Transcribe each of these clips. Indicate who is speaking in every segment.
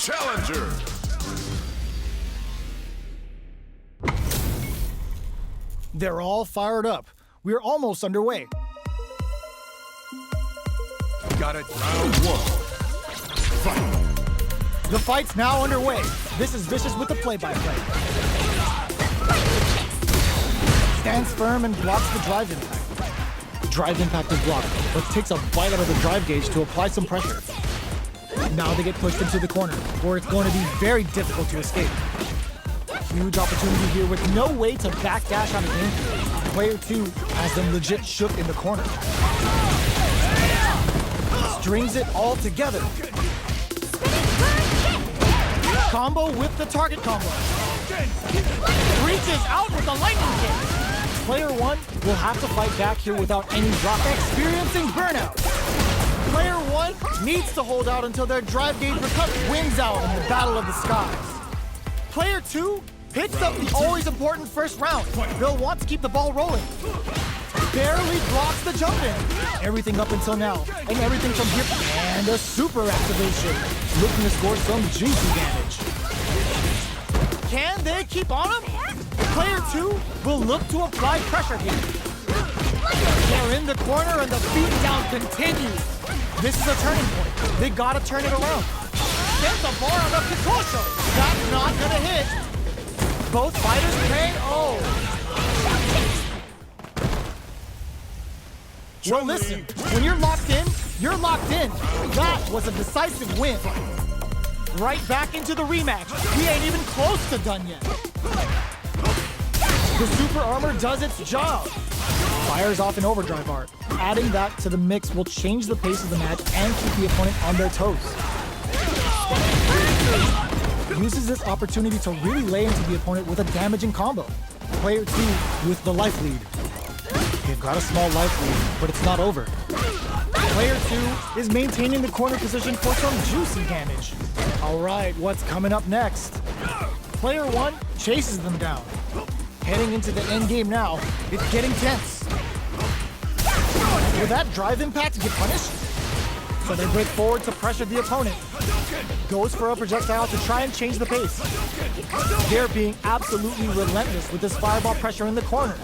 Speaker 1: challenger.
Speaker 2: They're all fired up. We're almost underway.
Speaker 1: Got it. Round one. Fight.
Speaker 2: The fight's now underway. This is Vicious with the play-by-play. Stands firm and blocks the drive impact. Drive impact is blocked, but takes a bite out of the drive gauge to apply some pressure. Now they get pushed into the corner, where it's going to be very difficult to escape. Huge opportunity here with no way to backdash on a game. Player 2 has them legit shook in the corner. Strings it all together. Combo with the target combo. Reaches out with the lightning kick. Player 1 will have to fight back here without any drop. Experiencing burnout. Player 1 needs to hold out until their drive gauge recovers. Wins out in the battle of the skies. Player 2 picks up the always important first round. They'll want to keep the ball rolling. Barely blocks the jump in. Everything up until now, and everything from here. And a super activation. Looking to score some juicy damage. Can they keep on him? Player 2 will look to apply pressure here. They're in the corner and the beatdown continues. This is a turning point. They gotta turn it around. Get the bar on the Picoso. That's not gonna hit. Both fighters pay. Oh. Well, listen, when you're locked in, you're locked in. That was a decisive win. Right back into the rematch. We ain't even close to done yet. The super armor does its job. Fires off an overdrive art. Adding that to the mix will change the pace of the match and keep the opponent on their toes. Uses this opportunity to really lay into the opponent with a damaging combo. Player 2 with the life lead. They've got a small life lead, but it's not over. Player 2 is maintaining the corner position for some juicy damage. All right, what's coming up next? Player 1 chases them down. Heading into the end game now, it's getting tense. Will that drive impact get punished? So they break forward to pressure the opponent. Goes for a projectile to try and change the pace. They're being absolutely relentless with this fireball pressure in the corner.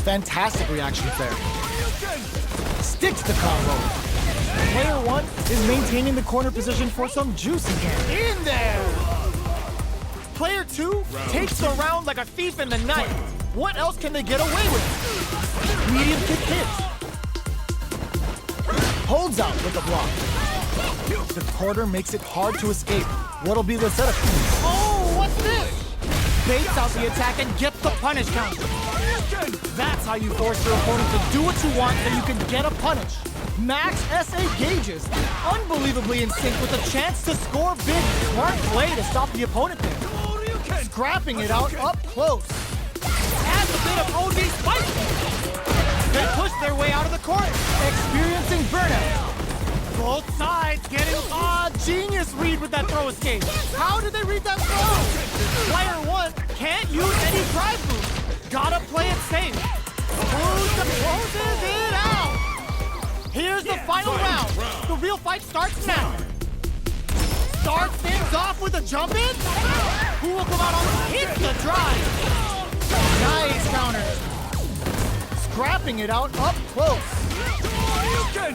Speaker 2: Fantastic reactions there. Sticks the combo. Player 1 is maintaining the corner position for some juicy damage. In there! Player 2 takes the round like a thief in the night. What else can they get away with? Medium kick hits. Holds out with the block. The quarter makes it hard to escape. What'll be the setup? Oh, what's this? Baits out the attack and gets the punish counter. That's how you force your opponent to do what you want so you can get a punish. Max SA gauges, unbelievably in sync with a chance to score big. Smart play to stop the opponent there. Scrapping it out up close. Adds a bit of OD spice. They push their way out of the corner, experiencing burnout. Both sides getting genius read with that throw escape. How did they read that throw? Player 1 can't use any drive boost. Gotta play it safe. Closes it out. Here's the final round. The real fight starts now. Starts things off with a jump in. Who will come out on hit the drive? Nice counter. Scrapping it out up close.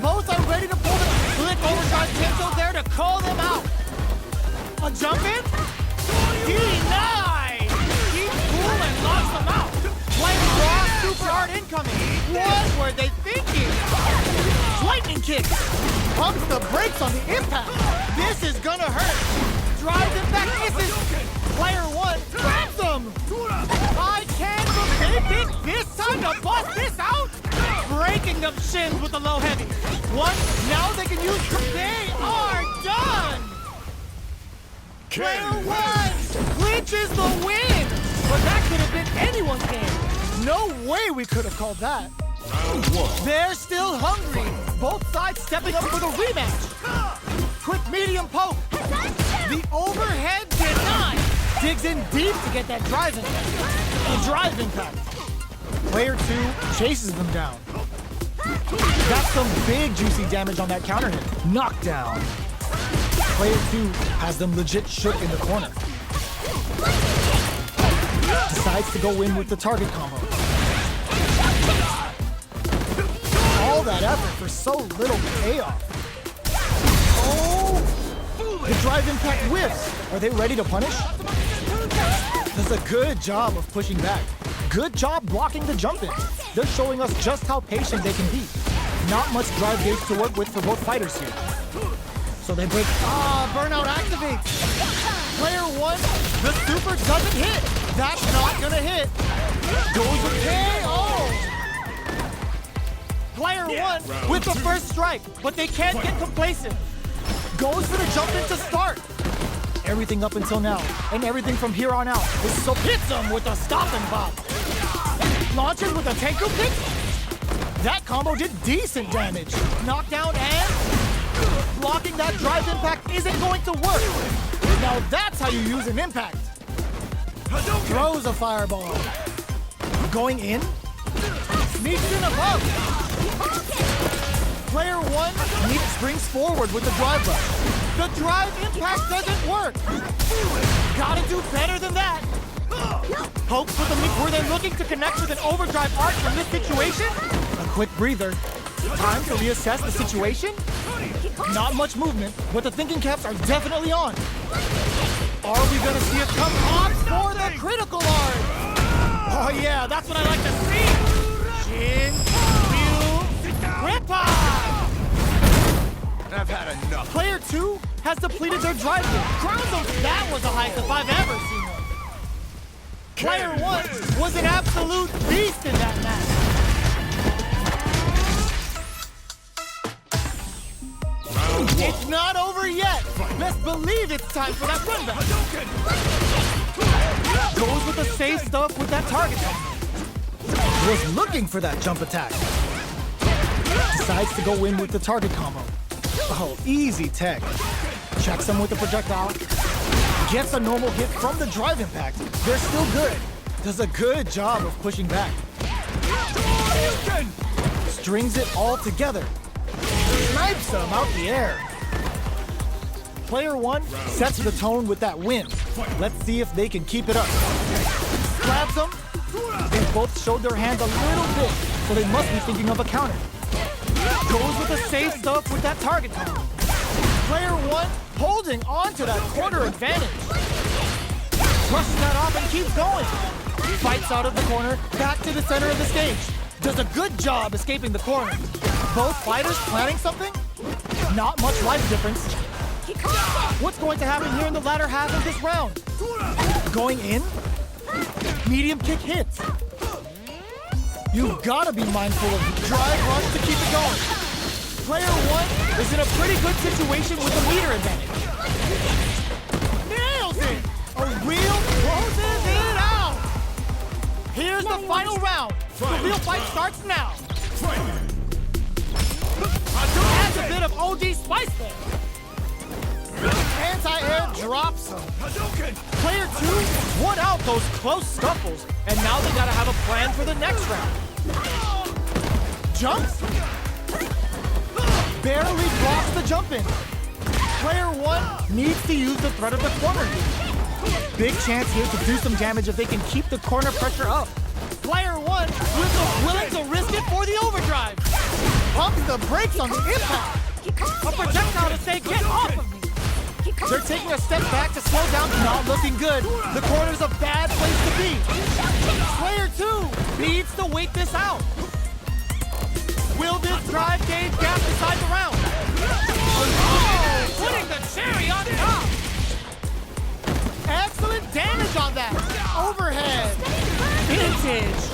Speaker 2: Both are ready to pull the click overdrive cancel there to call them out. A jump in? Denied! Keeps cool and knocks them out. Playing raw super hard incoming. What were they thinking? Lightning kick. Pumps the brakes on the impact. This is gonna hurt. Drives it back, misses. Player 1 grabs him. I can't believe it this time to bust this out. Breaking them shins with the low heavy. One, now they can use, they are done. Player 1 clinches the win. But that could have been anyone's game. No way we could have called that. They're still hungry. Both sides stepping up for the rematch. Quick medium poke. The overhead denied. Digs in deep to get that drive impact. The drive impact. Player 2 chases them down. Got some big juicy damage on that counter hit. Knockdown. Player 2 has them legit shook in the corner. Decides to go in with the target combo. All that effort for so little payoff. Oh! The drive impact whiffs. Are they ready to punish? Does a good job of pushing back. Good job blocking the jump in. They're showing us just how patient they can be. Not much drive gauge to work with for both fighters here. So they break. Burnout activates. Player 1, the super doesn't hit. That's not gonna hit. Goes with KO. Player 1 with the first strike, but they can't get complacent. Goes for the jump in to start. Everything up until now, and everything from here on out, is so hits him with a stop and bop. Launches with a Tenku kick. That combo did decent damage. Knockdown and blocking that drive impact isn't going to work. Now that's how you use an impact. Throws a fireball. Going in. Sneaks in above. Player 1 springs forward with the drive rush. The drive impact doesn't work. Gotta do better than that. Pokes with the were they looking to connect with an overdrive arc from this situation? A quick breather. Time to reassess the situation? Not much movement, but the thinking caps are definitely on. Are we gonna see a come on for the critical art? Oh yeah, that's what I like to see. Chin, Ryu, Ripper!
Speaker 1: I've had enough.
Speaker 2: Player 2 has depleted their drive gauge. That was the highest if I've ever seen one. Player 1 was an absolute beast in that match. It's not over yet. Let's believe it's time for that run back. Goes with the safe stuff with that target. Was looking for that jump attack. Decides to go in with the target combo. Oh, easy tech. Checks him with the projectile. Gets a normal hit from the drive impact. They're still good. Does a good job of pushing back. Strings it all together. Snipes him out the air. Player 1 sets the tone with that win. Let's see if they can keep it up. Grabs them. They both showed their hands a little bit, so they must be thinking of a counter. Goes with the safe stuff with that target combo. Player 1 holding on to that corner advantage. Brushes that off and keeps going. Fights out of the corner, back to the center of the stage. Does a good job escaping the corner. Both fighters planning something? Not much life difference. What's going to happen here in the latter half of this round? Going in? Medium kick hits. You've got to be mindful of the drive rush to keep it going. Player 1 is in a pretty good situation with the meter advantage. Nails it! A real closes it out! Here's the final round. The real fight starts now. Adds a bit of OD spice there. Anti-air drops him. Player 2 won out those close scuffles, and now they gotta have a plan for the next round. Jumps. Barely blocks the jump in. Player 1 needs to use the threat of the corner. Big chance here to do some damage if they can keep the corner pressure up. Player 1 willing to risk it for the overdrive. Pumps the brakes on the impact. A projectile to say, get off of me. They're taking a step back to slow down. Not looking good. The corner's a bad place to be. Player 2 needs to wait this out. Will this drive gauge gap decide the round? Oh, putting the cherry on top. Excellent damage on that. Overhead. Vintage.